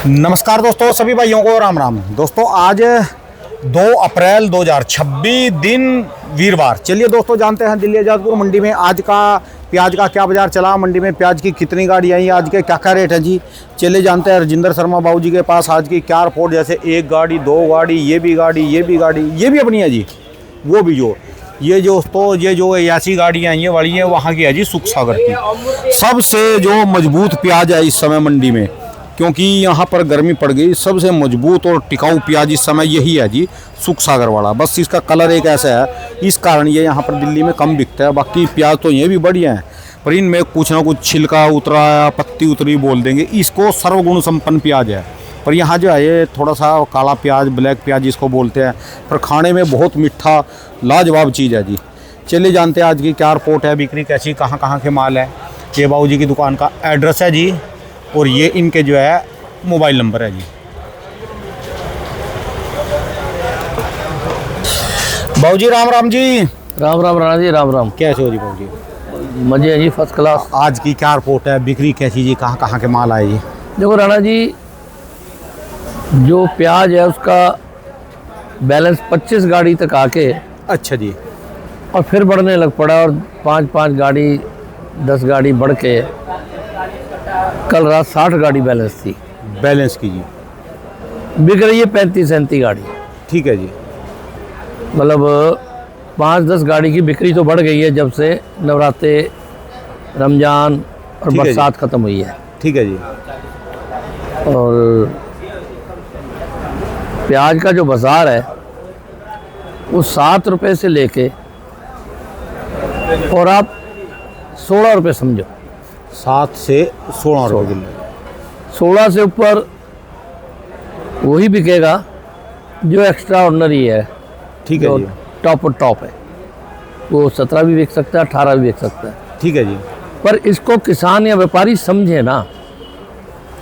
नमस्कार दोस्तों, सभी भाइयों को राम राम। दोस्तों आज 2 अप्रैल 2026 दिन वीरवार। चलिए दोस्तों जानते हैं दिल्ली आज़ादपुर मंडी में आज का प्याज का क्या बाजार चला, मंडी में प्याज की कितनी गाड़ी आई, आज के क्या क्या रेट है जी। चलिए जानते हैं राजेंद्र शर्मा बाबू जी के पास आज की क्या रिपोर्ट। जैसे एक गाड़ी, 2 गाड़ी, ये भी गाड़ी, ये भी गाड़ी, ये भी अपनी है जी, वो भी जो ये दोस्तों ये जो ऐसी गाड़ियाँ ये वाली है वहाँ की है जी सुख सागर की। सबसे जो मजबूत प्याज है इस समय मंडी में, क्योंकि यहाँ पर गर्मी पड़ गई, सबसे मजबूत और टिकाऊ प्याज इस समय यही है जी, सुख सागर वाला। बस इसका कलर एक ऐसा है, इस कारण ये यहाँ पर दिल्ली में कम बिकता है। बाकी प्याज तो ये भी बढ़िया हैं, पर इनमें कुछ ना कुछ छिलका उतरा या पत्ती उतरी बोल देंगे। इसको सर्वगुण संपन्न प्याज है, पर यहाँ जो है ये थोड़ा सा काला प्याज, ब्लैक प्याज इसको बोलते हैं, पर खाने में बहुत मीठा लाजवाब चीज़ है जी। चलिए जानते हैं आज की क्या रिपोर्ट है, बिक्री कैसी, कहाँ कहाँ के माल है। ये बाबू जी की दुकान का एड्रेस है जी, और ये इनके जो है मोबाइल नंबर है जी। बाबू जी राम राम जी। राम राम राणा जी, राम राम। कैसे हो जी बाबू जी? मजे है जी, फर्स्ट क्लास। आज की क्या रिपोर्ट है, बिक्री कैसी जी, कहाँ कहाँ के माल आए जी? देखो राणा जी, जो प्याज है उसका बैलेंस 25 गाड़ी तक आके अच्छा जी। और फिर बढ़ने लग पड़ा, और 5-5 गाड़ी 10 गाड़ी बढ़ के कल रात 60 गाड़ी बैलेंस थी। बैलेंस की जी बिक रही है 35-37 गाड़ी। ठीक है जी। मतलब 5-10 गाड़ी की बिक्री तो बढ़ गई है जब से नवरात्रे, रमजान और ठीक है जी। बरसात ख़त्म हुई है। ठीक है जी। और प्याज का जो बाज़ार है वो 7 रुपये से लेके और आप 16 रुपये समझो, 7 से 16 रुपये किलो। 16 से ऊपर वही बिकेगा जो एक्स्ट्रा ऑर्डनरी है। ठीक है जो जी। टॉप है वो 17 भी बिक सकता है, 18 भी बिक सकता है। ठीक है जी। पर इसको किसान या व्यापारी समझे ना,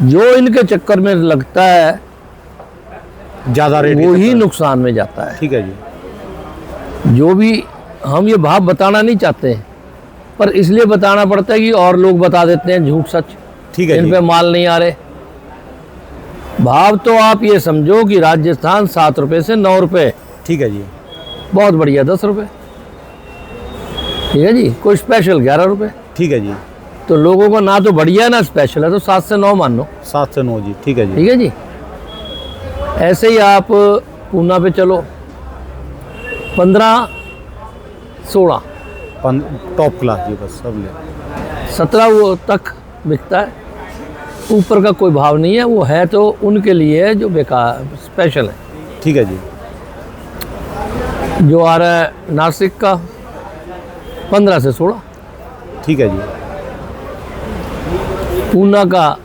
जो इनके चक्कर में लगता है ज़्यादा रेट वो ही नुकसान में जाता है। ठीक है जी। जो भी हम ये भाव बताना नहीं चाहते हैं, पर इसलिए बताना पड़ता है कि और लोग बता देते हैं झूठ सच। ठीक है इन जी। पे माल नहीं आ रहे। भाव तो आप ये समझो कि राजस्थान 7 रुपये से 9 रुपये, ठीक है जी। बहुत बढ़िया 10 रुपये, ठीक है जी। कोई स्पेशल 11 रुपये। ठीक है जी। तो लोगों को ना तो बढ़िया ना स्पेशल है, तो 7 से 9 मान लो। 7 से 9 जी। ठीक है जी। ठीक है जी। ऐसे ही आप पूना पे चलो, 15-16 टॉप क्लास जी, बस सब ले। 17 वो तक बिकता है, ऊपर का कोई भाव नहीं है। वो है तो उनके लिए है जो बेकार स्पेशल है। ठीक है जी। जो आ रहा है नासिक का 15 से 16। ठीक है जी। पूना का,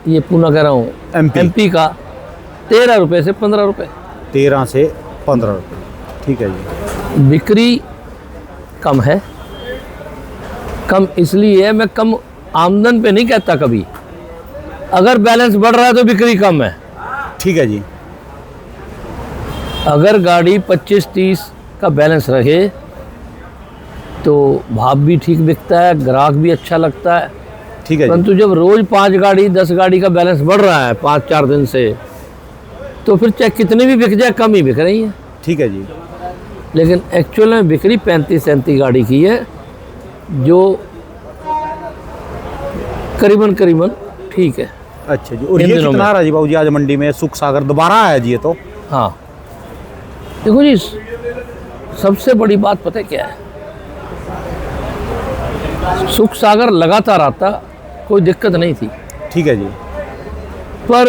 ये पूना कह रहा हूँ, MP MP का 13 रुपये से 15 रुपये। 13 से 15 रुपये। ठीक है जी। बिक्री कम है। कम इसलिए है, मैं कम आमदन पे नहीं कहता कभी। अगर बैलेंस बढ़ रहा है तो बिक्री कम है। ठीक है जी। अगर गाड़ी 25-30 का बैलेंस रहे तो भाव भी ठीक बिकता है, ग्राहक भी अच्छा लगता है। ठीक है जी। परंतु जब रोज 5 गाड़ी 10 गाड़ी का बैलेंस बढ़ रहा है 5-4 दिन से, तो फिर चाहे कितनी भी बिक जाए कम ही बिक रही है। ठीक है जी। लेकिन एक्चुअल में बिक्री 35-37 गाड़ी की है, जो करीबन ठीक है। अच्छा जी। और इन ये दिनों कितना में। रहा जी बाबू जी आज मंडी में? सुख सागर दोबारा आया जी ये तो। हाँ देखो जी, सबसे बड़ी बात पता है क्या है, सुख सागर लगातार आता, कोई दिक्कत नहीं थी। ठीक है जी। पर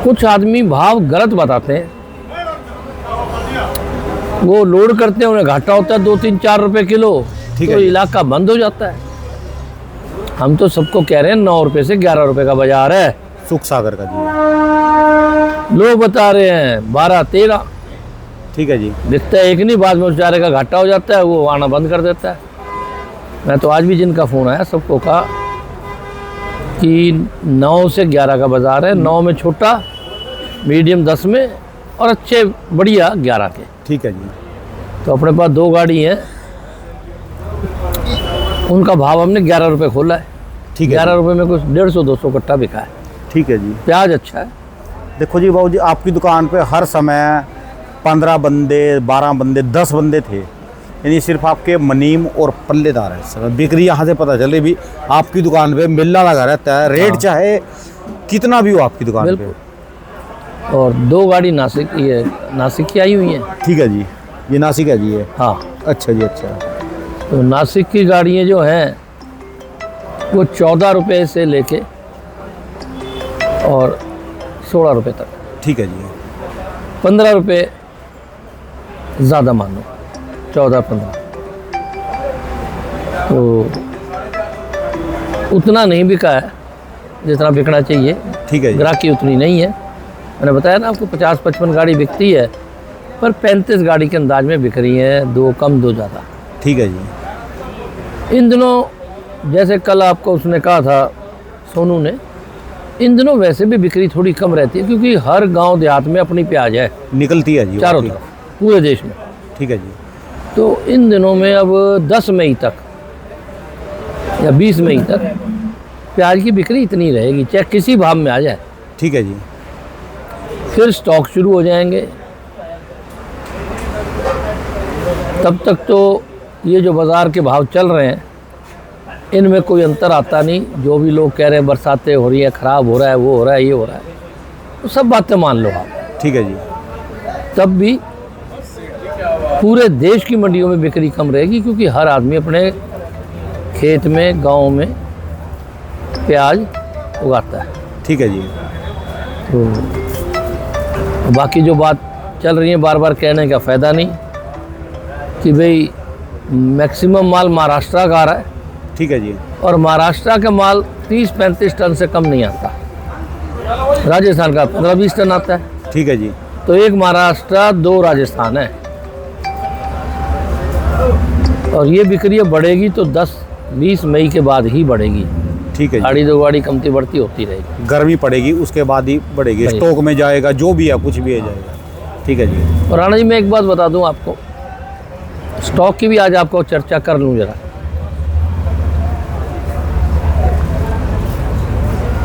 कुछ आदमी भाव गलत बताते हैं। वो लोड करते हैं, उन्हें घाटा होता है 2-3-4 रुपए किलो, ठीक तो है जी। इलाका बंद हो जाता है। हम तो सबको कह रहे हैं 9 रुपए से 11 रुपए का बाजार है सुख सागर का जी। लोग बता रहे हैं 12-13। ठीक है जी। दिखता है एक नहीं, बाद में उस बेचारे का घाटा हो जाता है, वो आना बंद कर देता है। मैं तो आज भी जिनका फ़ोन आया सबको कहा कि 9 से 11 का बाज़ार है। 9 में छोटा, मीडियम 10 में, और अच्छे बढ़िया 11 के। ठीक है जी। तो अपने पास 2 गाड़ी हैं, उनका भाव हमने 11 रुपये खोला है। ठीक है 11 रुपये में कुछ 150-200 कट्टा बिका है। ठीक है जी। प्याज अच्छा है। देखो जी बाबू जी, आपकी दुकान पे हर समय 15 बंदे, 12 बंदे, 10 बंदे थे, यानी सिर्फ आपके मनीम और पल्लेदार है। सर बिक्री यहाँ से पता चले भी आपकी दुकान पे मेला लगा रहता है, रेट चाहे कितना भी हो आपकी दुकान पे। और 2 गाड़ी नासिक, ये नासिक की आई हुई है। ठीक है जी, ये नासिक है जी ये। हाँ, अच्छा जी, अच्छा। तो नासिक की गाड़ियाँ जो हैं वो 14 रुपये से लेके और 16 रुपये तक। ठीक है जी। 15 रुपये ज़्यादा मानो, 14-15 तो उतना नहीं बिका है जितना बिकना चाहिए। ठीक है जी। ग्राहकी उतनी नहीं है। मैंने बताया ना आपको 50-55 गाड़ी बिकती है, पर 35 गाड़ी के अंदाज में बिक रही हैं, 2 कम 2 ज़्यादा। ठीक है जी। इन दिनों जैसे कल आपको उसने कहा था सोनू ने, इन दिनों वैसे भी बिक्री थोड़ी कम रहती है, क्योंकि हर गांव देहात में अपनी प्याज है, निकलती है जी चारों तरफ पूरे देश में। ठीक है जी। तो इन दिनों में अब 10 मई तक या 20 मई तक प्याज की बिक्री इतनी रहेगी, चाहे किसी भाव में आ जाए। ठीक है जी। फिर स्टॉक शुरू हो जाएंगे। तब तक तो ये जो बाज़ार के भाव चल रहे हैं इनमें कोई अंतर आता नहीं। जो भी लोग कह रहे हैं बरसातें हो रही है, ख़राब हो रहा है, वो हो रहा है, ये हो रहा है, तो सब बातें मान लो आप। ठीक है जी। तब भी पूरे देश की मंडियों में बिक्री कम रहेगी, क्योंकि हर आदमी अपने खेत में, गांव में प्याज उगाता है। ठीक है जी। तो बाकी जो बात चल रही है, बार बार कहने का फ़ायदा नहीं कि भाई मैक्सिमम माल महाराष्ट्र का आ रहा है। ठीक है जी। और महाराष्ट्र का माल 30-35 टन से कम नहीं आता। राजस्थान का 15-20 टन आता है। ठीक है जी। तो एक महाराष्ट्र 2 राजस्थान है। और ये बिक्री बढ़ेगी तो 10-20 मई के बाद ही बढ़ेगी। ठीक है जी। गाड़ी 2 गाड़ी कमती बढ़ती होती रहेगी। गर्मी पड़ेगी उसके बाद ही बढ़ेगी, स्टॉक में जाएगा, जो भी है कुछ भी है जाएगा। ठीक है जी। और राणा जी मैं एक बात बता दूं आपको, स्टॉक की भी आज आपको चर्चा कर लूं जरा।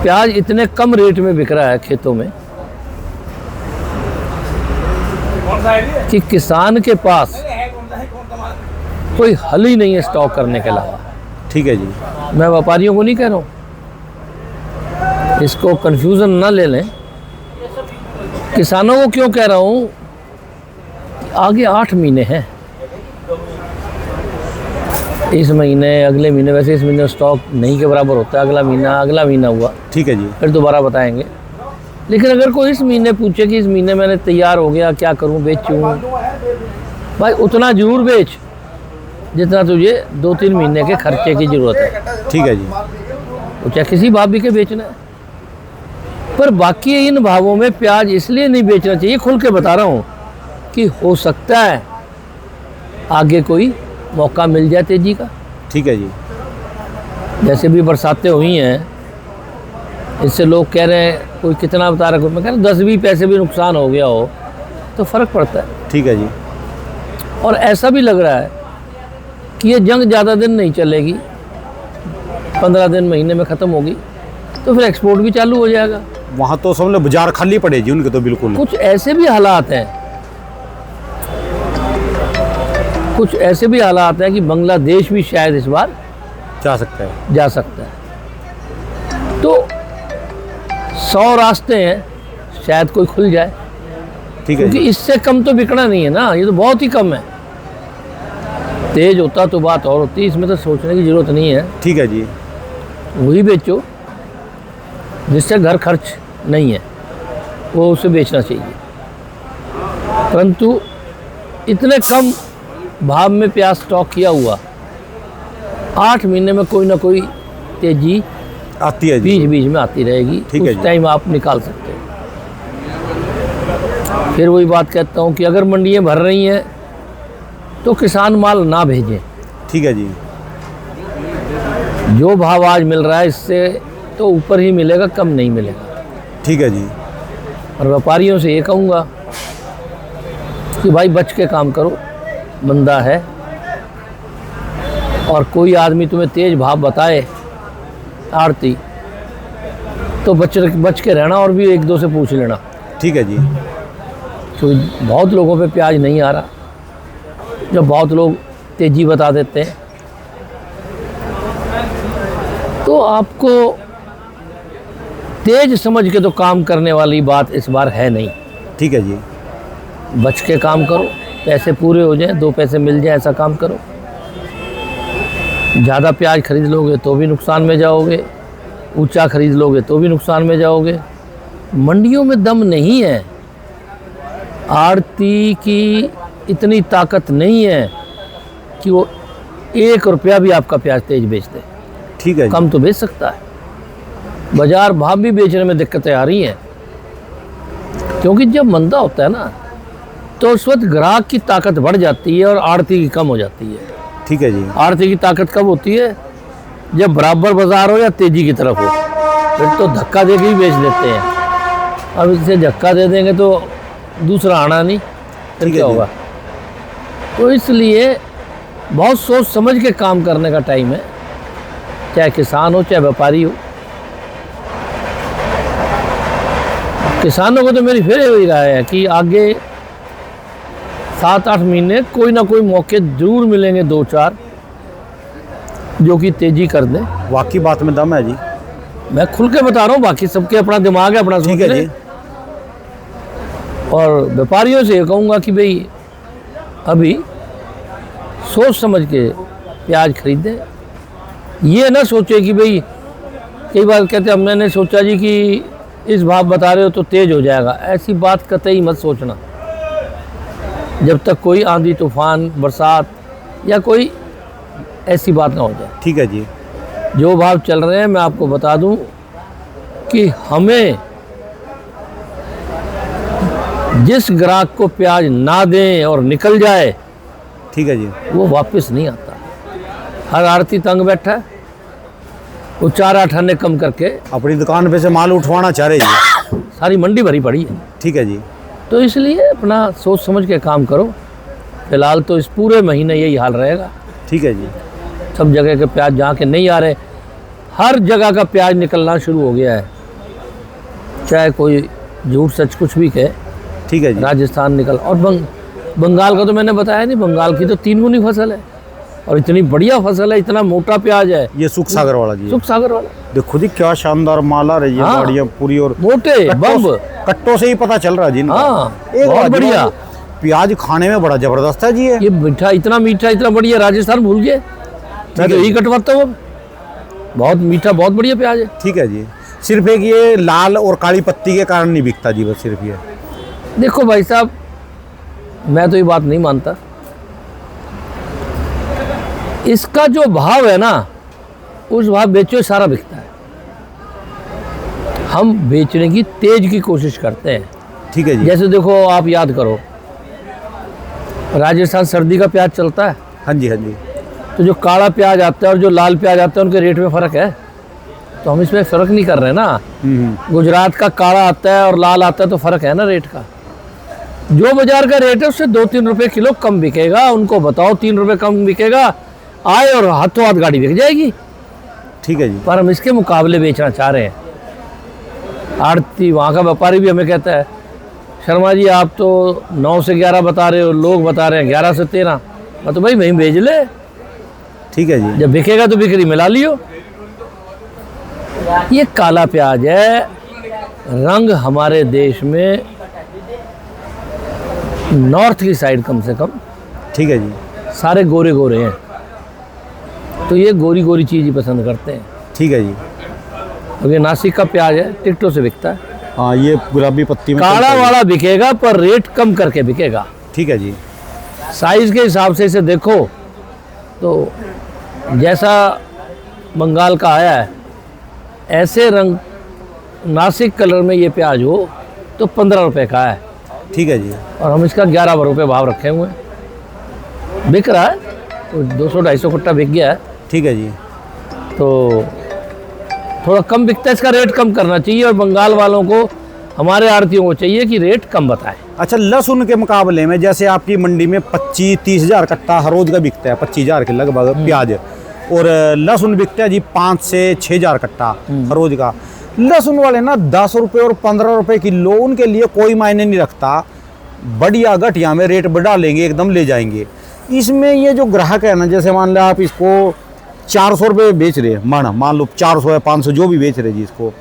प्याज इतने कम रेट में बिक रहा है खेतों में कि किसान के पास कोई हल ही नहीं है स्टॉक करने के अलावा। ठीक है जी। मैं व्यापारियों को नहीं कह रहा हूँ, इसको कंफ्यूजन ना ले लें। किसानों को क्यों कह रहा हूँ, आगे 8 महीने हैं। इस महीने, अगले महीने, वैसे इस महीने स्टॉक नहीं के बराबर होता है, अगला महीना हुआ। ठीक है जी। फिर दोबारा बताएंगे। लेकिन अगर कोई इस महीने पूछे कि इस महीने मैंने तैयार हो गया, क्या करूं, बेचूं, भाई उतना जरूर बेच जितना तुझे 2-3 महीने के खर्चे की ज़रूरत है। ठीक है जी। तो चाहे किसी भाव भी के बेचना है, पर बाकी इन भावों में प्याज इसलिए नहीं बेचना चाहिए, खुल के बता रहा हूँ, कि हो सकता है आगे कोई मौका मिल जाए तेजी का। ठीक है जी। जैसे भी बरसातें हुई हैं, इससे लोग कह रहे हैं, कोई कितना बता रहा है, मैं कह रहा हूँ 10-20 पैसे भी नुकसान हो गया हो तो फ़र्क पड़ता है। ठीक है जी। और ऐसा भी लग रहा है कि ये जंग ज़्यादा दिन नहीं चलेगी, 15 दिन, महीने में ख़त्म होगी, तो फिर एक्सपोर्ट भी चालू हो जाएगा। वहाँ तो सब लोग बाजार खाली पड़े जी उनके तो बिल्कुल। कुछ ऐसे भी हालात हैं, कुछ ऐसे भी हालात हैं कि बांग्लादेश भी शायद इस बार जा सकता है। तो 100 रास्ते हैं, शायद कोई खुल जाए। ठीक है क्योंकि जी। इससे कम तो बिकना नहीं है ना, ये तो बहुत ही कम है। तेज होता तो बात और होती, इसमें तो सोचने की ज़रूरत नहीं है। ठीक है जी। वही बेचो जिससे घर खर्च नहीं है, वो उसे बेचना चाहिए। परंतु इतने कम भाव में प्याज स्टॉक किया हुआ, 8 महीने में कोई ना कोई तेजी आती है जी। बीच बीच में आती रहेगी। ठीक है उस जी। टाइम आप निकाल सकते हैं। फिर वही बात कहता हूँ कि अगर मंडियाँ भर रही हैं तो किसान माल ना भेजें। ठीक है जी। जो भाव आज मिल रहा है इससे तो ऊपर ही मिलेगा, कम नहीं मिलेगा। ठीक है जी। और व्यापारियों से ये कहूँगा कि भाई बच के काम करो, मंदा है। और कोई आदमी तुम्हें तेज भाव बताए आड़ती, तो बच के रहना और भी एक दो से पूछ लेना, ठीक है जी। क्योंकि बहुत लोगों पे प्याज नहीं आ रहा, जब बहुत लोग तेज़ी बता देते हैं। तो आपको तेज समझ के तो काम करने वाली बात इस बार है नहीं। ठीक है जी। बच के काम करो, पैसे पूरे हो जाएं, 2 पैसे मिल जाए, ऐसा काम करो। ज़्यादा प्याज खरीद लोगे तो भी नुकसान में जाओगे, ऊंचा खरीद लोगे तो भी नुकसान में जाओगे। मंडियों में दम नहीं है, आड़ती की इतनी ताकत नहीं है कि वो 1 रुपया भी आपका प्याज तेज बेच दे। ठीक है जी। कम तो बेच सकता है, बाजार भाव भी बेचने में दिक्कतें आ रही हैं। क्योंकि जब मंदा होता है ना, तो उस वक्त ग्राहक की ताकत बढ़ जाती है और आड़ती की कम हो जाती है। ठीक है जी। आड़ती की ताकत कब होती है? जब बराबर बाजार हो या तेजी की तरफ हो, फिर तो धक्का दे के ही बेच देते हैं। अब इसे धक्का दे देंगे तो दूसरा आना नहीं, फिर ठीक है क्या जी। होगा? तो इसलिए बहुत सोच समझ के काम करने का टाइम है, चाहे किसान हो चाहे व्यापारी हो। किसानों को तो मेरी फिर यही राय है कि आगे 7-8 महीने कोई ना कोई मौके जरूर मिलेंगे, 2-4, जो कि तेजी कर दें। वाकई बात में दम है जी। मैं खुल के बता रहा हूँ, बाकी सबके अपना दिमाग है, अपना ठीक सोच है रहे। जी। और व्यापारियों से ये कहूँगा कि भाई अभी सोच समझ के प्याज खरीदें। ये ना सोचे कि भाई, कई बार कहते हैं मैंने सोचा जी कि इस भाव बता रहे हो तो तेज हो जाएगा। ऐसी बात कतई मत सोचना, जब तक कोई आंधी तूफान बरसात या कोई ऐसी बात ना हो जाए। ठीक है जी। जो भाव चल रहे हैं मैं आपको बता दूं कि हमें जिस ग्राहक को प्याज ना दें और निकल जाए, ठीक है जी। वो वापस नहीं आता। हर आड़ती तंग बैठा है, वो 4-8 आने कम करके अपनी दुकान पे से माल उठवाना चाह रहे जी। सारी मंडी भरी पड़ी है। ठीक है जी। तो इसलिए अपना सोच समझ के काम करो। फिलहाल तो इस पूरे महीने यही हाल रहेगा। ठीक है जी। सब जगह के प्याज जहाँ के नहीं आ रहे, हर जगह का प्याज निकलना शुरू हो गया है, चाहे कोई झूठ सच कुछ भी कहे। ठीक है जी। राजस्थान निकल, और बंगाल का तो मैंने बताया नहीं, बंगाल की तो 3 गुनी फसल है और इतनी बढ़िया फसल है, इतना मोटा प्याज है। ये सुख सागर वाला जी। सुख सागर वाला देखो खुद ही क्या शानदार माल आ रही है, हाँ। गाड़ियाँ पूरी और मोटे बम्ब। कट्टों से ही पता चल रहा है जी इनका। हाँ, एक बहुत बात बढ़िया। जो प्याज खाने में बड़ा जबरदस्त है जी। ये मीठा, इतना बढ़िया, राजस्थान भूल गए, मैं तो यही कटवाता हूँ। बहुत मीठा, बहुत बढ़िया प्याज है। ठीक है जी। सिर्फ एक ये लाल और काली पत्ती के कारण नहीं बिकता जी, बस सिर्फ ये। देखो भाई साहब, मैं तो ये बात नहीं मानता। इसका जो भाव है ना, उस भाव बेचो सारा बिकता है। हम बेचने की तेज की कोशिश करते हैं। ठीक है जी। जैसे देखो, आप याद करो, राजस्थान सर्दी का प्याज चलता है, हाँ जी, हाँ जी। तो जो काला प्याज आता है और जो लाल प्याज आता है, उनके रेट में फ़र्क है। तो हम इसमें फ़र्क नहीं कर रहे ना। गुजरात का काला आता है और लाल आता है, तो फ़र्क है ना रेट का। जो बाजार का रेट है उससे 2-3 रुपये किलो कम बिकेगा। उनको बताओ 3 रुपये कम बिकेगा, आए और हाथों हाथ गाड़ी बिक जाएगी। ठीक है जी। पर हम इसके मुकाबले बेचना चाह रहे हैं। आड़ती वहाँ का व्यापारी भी हमें कहता है, शर्मा जी आप तो 9 से 11 बता रहे हो, लोग बता रहे हैं 11 से 13। मैं तो भाई वहीं भेज ले, ठीक है जी। जब बिकेगा तो बिक्री मिला लियो। ये काला प्याज है, रंग हमारे देश में नॉर्थ की साइड कम से कम ठीक है जी। सारे गोरे गोरे हैं, तो ये गोरी गोरी चीज़ ही पसंद करते हैं। ठीक है जी। अब ये नासिक का प्याज है, टिकटों से बिकता है। हाँ, ये गुलाबी पत्ती में काला वाला बिकेगा पर रेट कम करके बिकेगा। ठीक है जी। साइज़ के हिसाब से इसे देखो तो जैसा बंगाल का आया है, ऐसे रंग नासिक कलर में ये प्याज हो तो 15 रुपये का है। ठीक है जी। और हम इसका 11 रुपये भाव रखे हुए हैं। बिक रहा है, तो 200-250 कट्टा बिक गया है। ठीक है जी। तो थोड़ा कम बिकता है, इसका रेट कम करना चाहिए। और बंगाल वालों को, हमारे आड़तियों को चाहिए कि रेट कम बताएं। अच्छा, लहसुन के मुकाबले में जैसे आपकी मंडी में 25-30 हज़ार कट्टा हर रोज का बिकता है, 25 हज़ार के लगभग प्याज, और लहसुन बिकता है जी 5 से 6 हज़ार कट्टा रोज का। लहसुन वाले ना 10 रुपये और 15 रुपये किलो, उनके लिए कोई मायने नहीं रखता, बढ़िया घटिया में रेट बढ़ा लेंगे, एकदम ले जाएंगे। इसमें ये जो ग्राहक है ना, जैसे मान लो आप इसको 400 रुपये बेच रहे हैं, मान लो 400 या 500 जो भी बेच रहे जी इसको,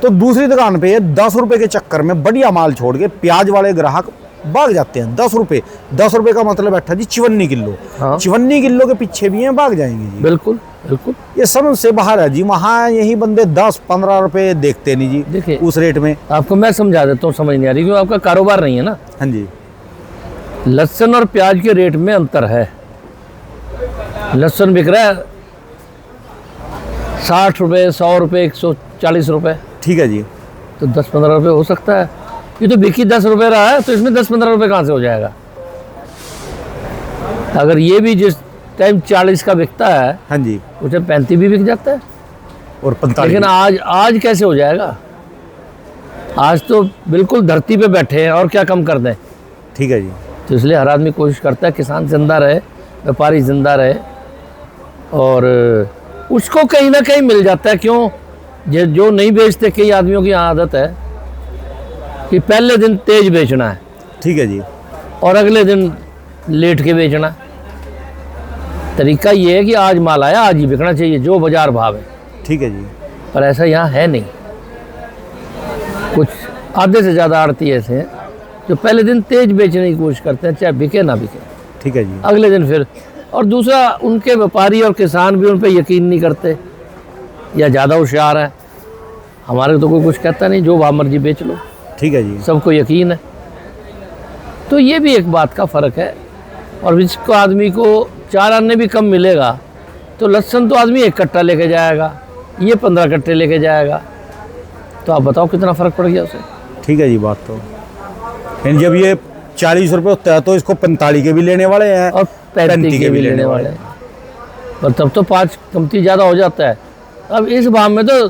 तो दूसरी दुकान पे 10 रुपये के चक्कर में बढ़िया माल छोड़ के प्याज वाले ग्राहक भाग जाते हैं। 10 रुपये का मतलब बैठा जी 54 किलो। हाँ। 54 किलो के पीछे भी हैं, भाग जाएंगे जी। बिल्कुल बिल्कुल, ये समझ से बाहर है जी। वहाँ यही बंदे 10-15 रुपये देखते नहीं जी, देखिए उस रेट में। आपको मैं समझा देता हूँ, समझ नहीं आ रही क्योंकि आपका कारोबार नहीं है ना। हाँ जी। लहसुन और प्याज के रेट में अंतर है। लहसुन बिक रहा है 60 रुपये, 100 रुपये, 140 रुपये, ठीक है जी। तो 10-15 रुपये हो सकता है। ये तो बिकी 10 रुपये रहा है, तो इसमें 10-15 रुपये कहाँ से हो जाएगा। अगर ये भी जिस टाइम 40 का बिकता है, हाँ जी, उस टाइम 35 भी बिक जाता है। और 45। लेकिन आज कैसे हो जाएगा। आज तो बिल्कुल धरती पे बैठे हैं और क्या कम कर दें। ठीक है जी। तो इसलिए हर आदमी कोशिश करता है किसान जिंदा रहे, व्यापारी जिंदा रहे, और उसको कहीं ना कहीं मिल जाता है। क्यों, जो नहीं बेचते, कई आदमियों की आदत है कि पहले दिन तेज बेचना है, ठीक है जी। और अगले दिन लेट के बेचना। तरीका ये है कि आज माल आया, आज ही बिकना चाहिए, जो बाजार भाव है। ठीक है जी। पर ऐसा यहाँ है नहीं। कुछ आधे से ज़्यादा आड़ती ऐसे हैं जो पहले दिन तेज बेचने की कोशिश करते हैं, चाहे बिके ना बिके, ठीक है जी। अगले दिन फिर। और दूसरा, उनके व्यापारी और किसान भी उन पर यकीन नहीं करते या ज़्यादा होशियार है। हमारे तो कोई कुछ कहता नहीं, जो भाव मर्जी बेच लो, ठीक है जी। सबको यकीन है। तो ये भी एक बात का फ़र्क है। और जिसको आदमी को 4 आने भी कम मिलेगा, तो लहसुन तो आदमी 1 कट्टा लेके जाएगा, ये 15 कट्टे लेके जाएगा। तो आप बताओ कितना फ़र्क पड़ गया उसे। ठीक है जी। बात तो लेकिन जब ये 40 रुपये होता है तो इसको 45 के भी लेने वाले हैं और 35 के भी लेने वाले हैं। पर तब तो 5 कमती ज़्यादा हो जाता है। अब इस भाव में तो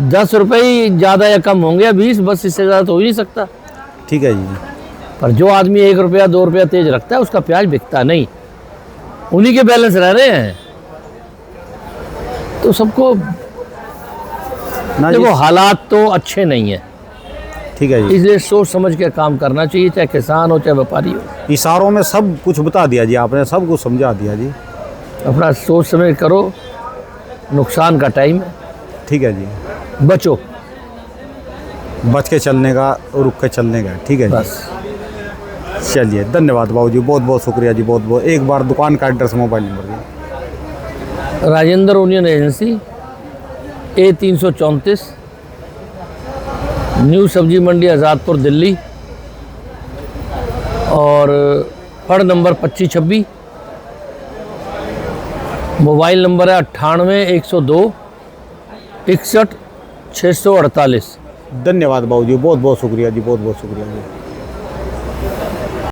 10 रुपये ही ज़्यादा या कम होंगे, या 20, बस, इससे ज़्यादा तो हो ही नहीं सकता। ठीक है जी। पर जो आदमी 1 रुपया 2 रुपया तेज रखता है, उसका प्याज बिकता नहीं, उन्हीं के बैलेंस रह रहे हैं। तो सबको ना जी। देखो, हालात तो अच्छे नहीं है, ठीक है जी। इसलिए सोच समझ के काम करना चाहिए, चाहे किसान हो चाहे व्यापारी हो। इशारों में सब कुछ बता दिया जी आपने, सब कुछ समझा दिया जी। अपना सोच समझ करो, नुकसान का टाइम है, ठीक है जी। बचो, बच के चलने का और रुक के चलने का। ठीक है जी। बस। चलिए, धन्यवाद बाबू जी, बहुत बहुत शुक्रिया जी, बहुत बहुत। एक बार दुकान का एड्रेस, मोबाइल नंबर जी। Rajendra onion agency, A334, new सब्जी मंडी, आज़ादपुर, दिल्ली। और फड़ नंबर 2526। मोबाइल नंबर है 98 102 61 648। धन्यवाद बाबू जी, बहुत बहुत शुक्रिया जी, बहुत बहुत शुक्रिया जी।